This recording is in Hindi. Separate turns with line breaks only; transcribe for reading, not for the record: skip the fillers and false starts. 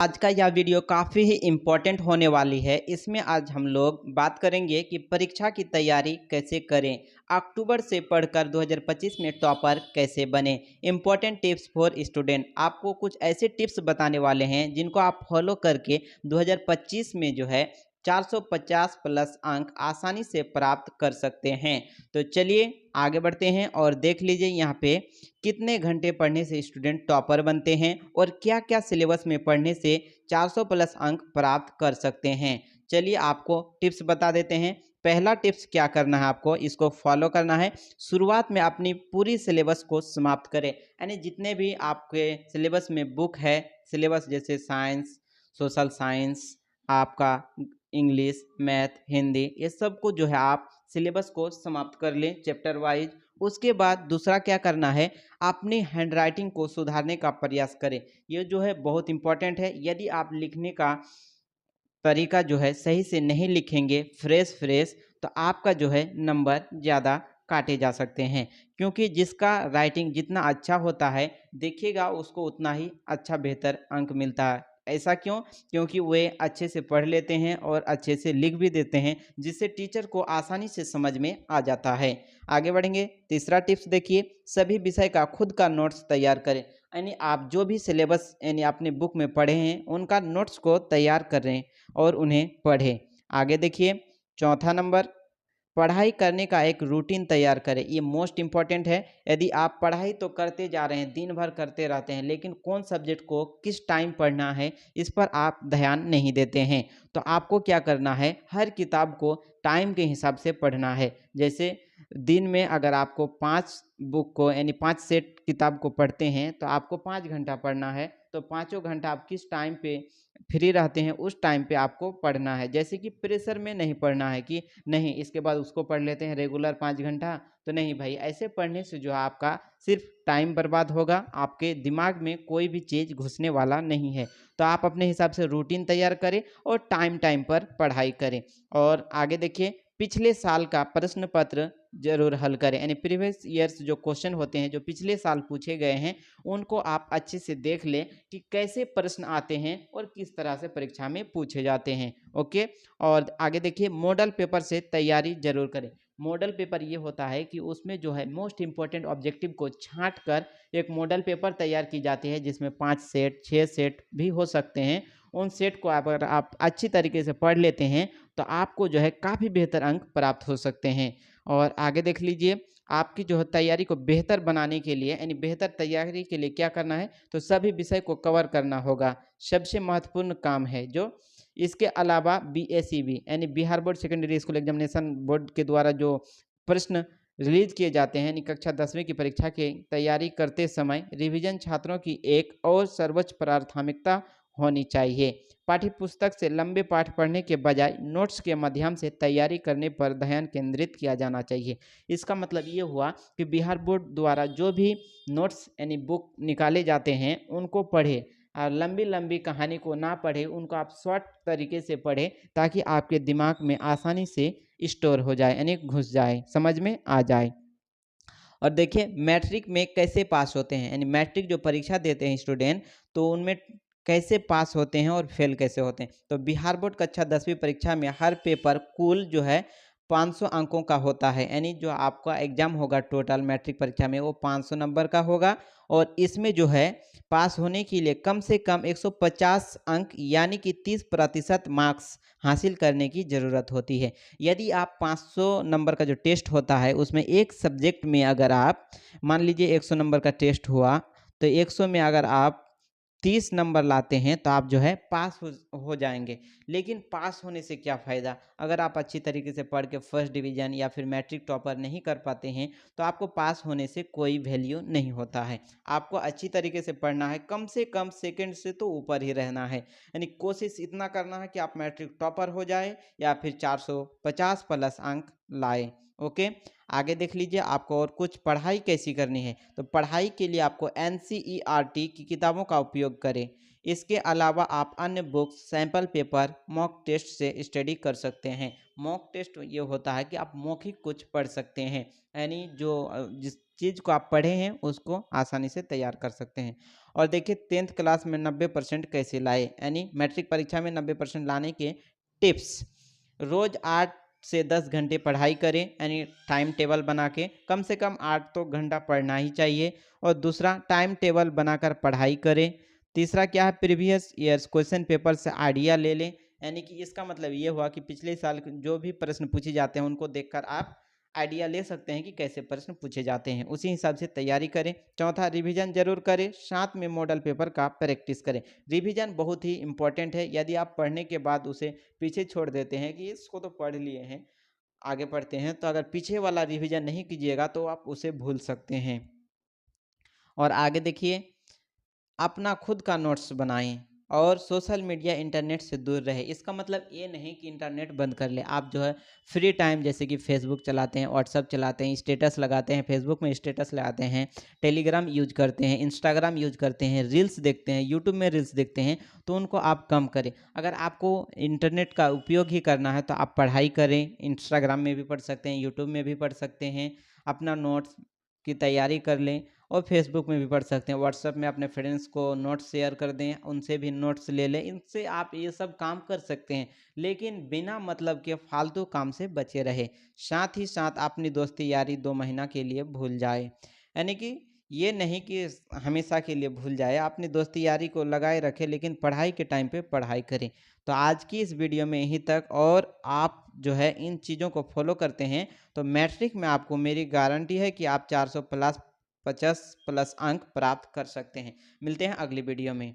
आज का यह वीडियो काफ़ी ही इम्पोर्टेंट होने वाली है। इसमें आज हम लोग बात करेंगे कि परीक्षा की तैयारी कैसे करें, अक्टूबर से पढ़कर 2025 में टॉपर कैसे बने। इम्पोर्टेंट टिप्स फॉर स्टूडेंट, आपको कुछ ऐसे टिप्स बताने वाले हैं जिनको आप फॉलो करके 2025 में जो है 450 प्लस अंक आसानी से प्राप्त कर सकते हैं। तो चलिए आगे बढ़ते हैं और देख लीजिए यहाँ पे कितने घंटे पढ़ने से स्टूडेंट टॉपर बनते हैं और क्या-क्या सिलेबस में पढ़ने से 400 प्लस अंक प्राप्त कर सकते हैं। चलिए आपको टिप्स बता देते हैं। पहला टिप्स क्या करना है, आपको इसको फॉलो करना है। शुरुआत में अपनी पूरी सिलेबस को समाप्त करें, यानी जितने भी आपके सिलेबस में बुक है, सिलेबस जैसे साइंस, सोशल साइंस, आपका इंग्लिश, मैथ, हिंदी, ये सब को जो है आप सिलेबस को समाप्त कर लें चैप्टर वाइज। उसके बाद दूसरा क्या करना है, अपनी हैंडराइटिंग को सुधारने का प्रयास करें। ये जो है बहुत इम्पोर्टेंट है। यदि आप लिखने का तरीका जो है सही से नहीं लिखेंगे फ्रेश तो आपका जो है नंबर ज़्यादा काटे जा सकते हैं, क्योंकि जिसका राइटिंग जितना अच्छा होता है देखिएगा उसको उतना ही अच्छा बेहतर अंक मिलता है। ऐसा क्यों? क्योंकि वे अच्छे से पढ़ लेते हैं और अच्छे से लिख भी देते हैं, जिससे टीचर को आसानी से समझ में आ जाता है। आगे बढ़ेंगे, तीसरा टिप्स देखिए, सभी विषय का खुद का नोट्स तैयार करें। यानी आप जो भी सिलेबस यानी अपने बुक में पढ़े हैं उनका नोट्स को तैयार करें और उन्हें पढ़ें। आगे देखिए, चौथा नंबर, पढ़ाई करने का एक रूटीन तैयार करें। ये मोस्ट इम्पॉर्टेंट है। यदि आप पढ़ाई तो करते जा रहे हैं, दिन भर करते रहते हैं, लेकिन कौन सब्जेक्ट को किस टाइम पढ़ना है इस पर आप ध्यान नहीं देते हैं, तो आपको क्या करना है, हर किताब को टाइम के हिसाब से पढ़ना है। जैसे दिन में अगर आपको 5 बुक को यानी 5 सेट किताब को पढ़ते हैं तो आपको 5 घंटा पढ़ना है, तो पाँचों घंटा आप किस टाइम पे फ्री रहते हैं उस टाइम पे आपको पढ़ना है। जैसे कि प्रेशर में नहीं पढ़ना है कि नहीं इसके बाद उसको पढ़ लेते हैं रेगुलर 5 घंटा, तो नहीं भाई, ऐसे पढ़ने से जो है आपका सिर्फ टाइम बर्बाद होगा, आपके दिमाग में कोई भी चीज़ घुसने वाला नहीं है। तो आप अपने हिसाब से रूटीन तैयार करें और टाइम पर पढ़ाई करें। और आगे देखिए, पिछले साल का प्रश्न पत्र ज़रूर हल करें, यानी प्रीवियस ईयर्स जो क्वेश्चन होते हैं जो पिछले साल पूछे गए हैं उनको आप अच्छे से देख लें कि कैसे प्रश्न आते हैं और किस तरह से परीक्षा में पूछे जाते हैं। ओके, और आगे देखिए, मॉडल पेपर से तैयारी जरूर करें। मॉडल पेपर ये होता है कि उसमें जो है मोस्ट इंपॉर्टेंट ऑब्जेक्टिव को छांट कर एक मॉडल पेपर तैयार की जाती है, जिसमें 5 सेट 6 सेट भी हो सकते हैं। उन सेट को अगर आप अच्छी तरीके से पढ़ लेते हैं तो आपको जो है काफ़ी बेहतर अंक प्राप्त हो सकते हैं। और आगे देख लीजिए, आपकी जो है तैयारी को बेहतर बनाने के लिए यानी बेहतर तैयारी के लिए क्या करना है, तो सभी विषय को कवर करना होगा। सबसे महत्वपूर्ण काम है जो, इसके अलावा बीएसईबी यानी Bihar board secondary school examination board के द्वारा जो प्रश्न रिलीज किए जाते हैं, यानी कक्षा 10वीं की परीक्षा की तैयारी करते समय रिवीजन छात्रों की एक और सर्वोच्च प्राथमिकता होनी चाहिए। पाठ्य पुस्तक से लंबे पाठ पढ़ने के बजाय नोट्स के माध्यम से तैयारी करने पर ध्यान केंद्रित किया जाना चाहिए। इसका मतलब ये हुआ कि बिहार बोर्ड द्वारा जो भी नोट्स यानी बुक निकाले जाते हैं उनको पढ़े, और लंबी लंबी कहानी को ना पढ़े, उनको आप शॉर्ट तरीके से पढ़े ताकि आपके दिमाग में आसानी से स्टोर हो जाए, यानी घुस जाए, समझ में आ जाए। और देखिए, मैट्रिक में कैसे पास होते हैं, यानी मैट्रिक जो परीक्षा देते हैं स्टूडेंट, तो उनमें कैसे पास होते हैं और फेल कैसे होते हैं। तो बिहार बोर्ड कक्षा 10वीं परीक्षा में हर पेपर कुल जो है 500 अंकों का होता है, यानी जो आपका एग्जाम होगा टोटल मैट्रिक परीक्षा में वो 500 नंबर का होगा। और इसमें जो है पास होने के लिए कम से कम 150 अंक यानी कि 30% मार्क्स हासिल करने की ज़रूरत होती है। यदि आप 500 नंबर का जो टेस्ट होता है उसमें एक सब्जेक्ट में अगर आप मान लीजिए 100 नंबर का टेस्ट हुआ, तो 100 में अगर आप 30 नंबर लाते हैं तो आप जो है पास हो जाएंगे। लेकिन पास होने से क्या फ़ायदा, अगर आप अच्छी तरीके से पढ़ के फर्स्ट डिवीज़न या फिर मैट्रिक टॉपर नहीं कर पाते हैं तो आपको पास होने से कोई वैल्यू नहीं होता है। आपको अच्छी तरीके से पढ़ना है, कम से कम सेकंड से तो ऊपर ही रहना है, यानी कोशिश इतना करना है कि आप मैट्रिक टॉपर हो जाए या फिर 450 प्लस अंक लाए। ओके, आगे देख लीजिए, आपको और कुछ पढ़ाई कैसी करनी है, तो पढ़ाई के लिए आपको एनसीईआरटी की किताबों का उपयोग करें। इसके अलावा आप अन्य books, sample paper, mock test से स्टडी कर सकते हैं। मॉक टेस्ट ये होता है कि आप मौखिक कुछ पढ़ सकते हैं, यानी जो जिस चीज़ को आप पढ़े हैं उसको आसानी से तैयार कर सकते हैं। और देखिए 10th क्लास में 90% कैसे लाए, यानी मैट्रिक परीक्षा में 90% लाने के टिप्स। रोज़ 8 से 10 घंटे पढ़ाई करें, यानी टाइम टेबल बना के कम से कम 8 तो घंटा पढ़ना ही चाहिए। और दूसरा, टाइम टेबल बनाकर पढ़ाई करें। तीसरा क्या है, प्रीवियस ईयर्स क्वेश्चन पेपर से आइडिया ले लें, यानी कि इसका मतलब ये हुआ कि पिछले साल के जो भी प्रश्न पूछे जाते हैं उनको देखकर आप आइडिया ले सकते हैं कि कैसे प्रश्न पूछे जाते हैं, उसी हिसाब से तैयारी करें। चौथा, रिवीजन जरूर करें, साथ में मॉडल पेपर का प्रैक्टिस करें। रिवीजन बहुत ही इंपॉर्टेंट है, यदि आप पढ़ने के बाद उसे पीछे छोड़ देते हैं कि इसको तो पढ़ लिए हैं, आगे पढ़ते हैं, तो अगर पीछे वाला रिवीजन नहीं कीजिएगा तो आप उसे भूल सकते हैं। और आगे देखिए, अपना खुद का नोट्स बनाएं और सोशल मीडिया इंटरनेट से दूर रहे। इसका मतलब ये नहीं कि इंटरनेट बंद कर ले। आप जो है फ्री टाइम जैसे कि फेसबुक चलाते हैं, व्हाट्सअप चलाते हैं, स्टेटस लगाते हैं, फेसबुक में स्टेटस लगाते हैं, टेलीग्राम यूज करते हैं, इंस्टाग्राम यूज करते हैं, रील्स देखते हैं, यूट्यूब में रील्स देखते हैं, तो उनको आप कम करें। अगर आपको इंटरनेट का उपयोग ही करना है तो आप पढ़ाई करें, इंस्टाग्राम में भी पढ़ सकते हैं, यूट्यूब में भी पढ़ सकते हैं, अपना नोट्स की तैयारी कर लें, और फेसबुक में भी पढ़ सकते हैं। व्हाट्सएप में अपने फ्रेंड्स को नोट्स शेयर कर दें, उनसे भी नोट्स ले लें। इनसे आप ये सब काम कर सकते हैं, लेकिन बिना मतलब के फालतू काम से बचे रहे। साथ ही साथ अपनी दोस्ती यारी 2 महीना के लिए भूल जाए, यानी कि ये नहीं कि हमेशा के लिए भूल जाए। अपनी दोस्ती यारी को लगाए रखें, लेकिन पढ़ाई के टाइम पे पढ़ाई करें। तो आज की इस वीडियो में यहीं तक, और आप जो है इन चीज़ों को फॉलो करते हैं तो मैट्रिक में आपको मेरी गारंटी है कि आप 400 प्लस 50 प्लस अंक प्राप्त कर सकते हैं। मिलते हैं अगली वीडियो में।